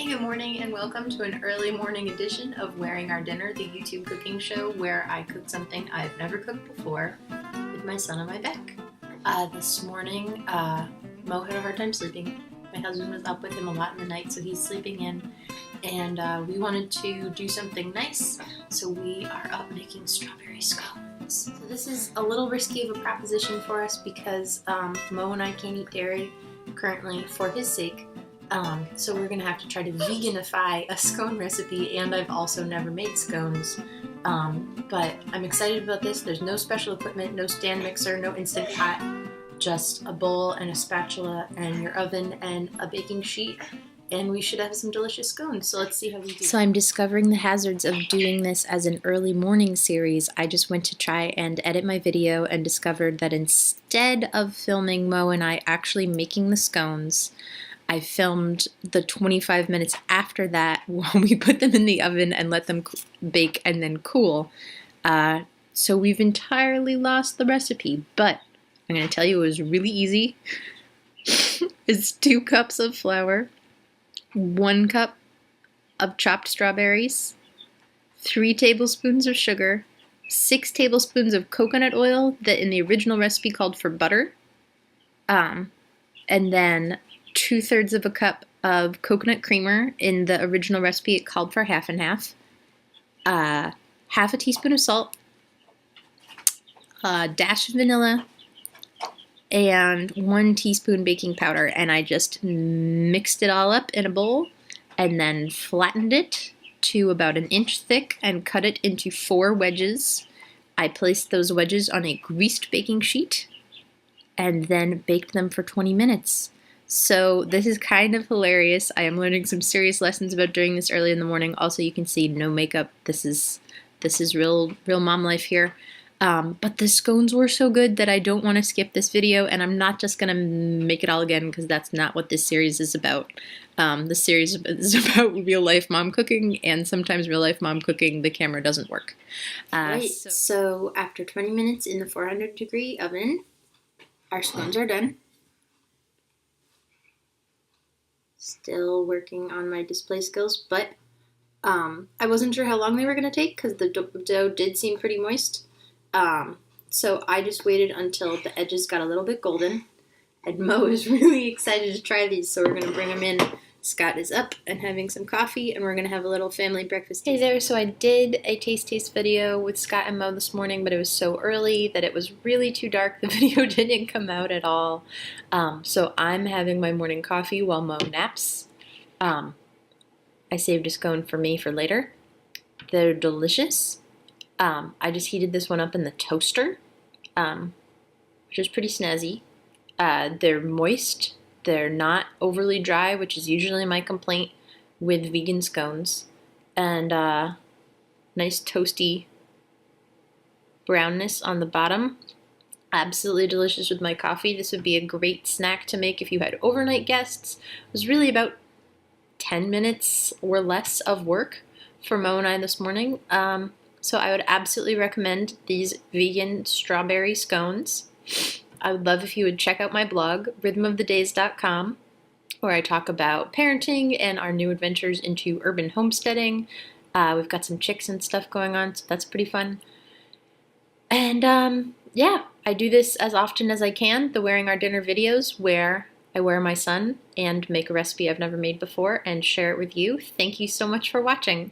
Hey, good morning, and welcome to an early morning edition of Wearing Our Dinner, the YouTube cooking show where I cook something I've never cooked before with my son on my back. This morning, Mo had a hard time sleeping. My husband was up with him a lot in the night, so he's sleeping in, and we wanted to do something nice, so we are up making strawberry scones. So this is a little risky of a proposition for us because Mo and I can't eat dairy currently for his sake. So we're gonna have to try to veganify a scone recipe, and I've also never made scones. But I'm excited about this. There's no special equipment, no stand mixer, no instant pot, just a bowl and a spatula and your oven and a baking sheet, and we should have some delicious scones. So let's see how we do. So I'm discovering the hazards of doing this as an early morning series. I just went to try and edit my video and discovered that instead of filming Mo and I actually making the scones, I filmed the 25 minutes after that while we put them in the oven and let them bake and then cool. So we've entirely lost the recipe, but I'm going to tell you it was really easy. It's 2 cups of flour, 1 cup of chopped strawberries, 3 tablespoons of sugar, 6 tablespoons of coconut oil that in the original recipe called for butter, and then 2/3 of a cup of coconut creamer. In the original recipe it called for half and half. Half a teaspoon of salt, a dash of vanilla, and 1 teaspoon baking powder, and I just mixed it all up in a bowl and then flattened it to about 1 inch thick and cut it into 4 wedges. I placed those wedges on a greased baking sheet and then baked them for 20 minutes. So this is kind of hilarious. I am learning some serious lessons about doing this early in the morning. Also, you can see no makeup. This is real mom life here. But the scones were so good that I don't want to skip this video, and I'm not just gonna make it all again because that's not what this series is about. The series is about real life mom cooking, and sometimes real life mom cooking the camera doesn't work. So after 20 minutes in the 400-degree oven, our scones are done. Still working on my display skills, but I wasn't sure how long they were going to take because the dough did seem pretty moist. So I just waited until the edges got a little bit golden, and Mo is really excited to try these, so we're going to bring him in. Scott is up and having some coffee, and we're going to have a little family breakfast. Hey there, so I did a taste video with Scott and Mo this morning, but it was so early that it was really too dark. The video didn't come out at all. So I'm having my morning coffee while Mo naps. I saved a scone for me for later. They're delicious. I just heated this one up in the toaster, which is pretty snazzy. They're moist. They're not overly dry, which is usually my complaint with vegan scones. And nice toasty brownness on the bottom. Absolutely delicious with my coffee. This would be a great snack to make if you had overnight guests. It was really about 10 minutes or less of work for Mo and I this morning. So I would absolutely recommend these vegan strawberry scones. I would love if you would check out my blog, rhythmofthedays.com, where I talk about parenting and our new adventures into urban homesteading. We've got some chicks and stuff going on, so that's pretty fun. And yeah, I do this as often as I can, the Wearing Our Dinner videos, where I wear my son and make a recipe I've never made before and share it with you. Thank you so much for watching.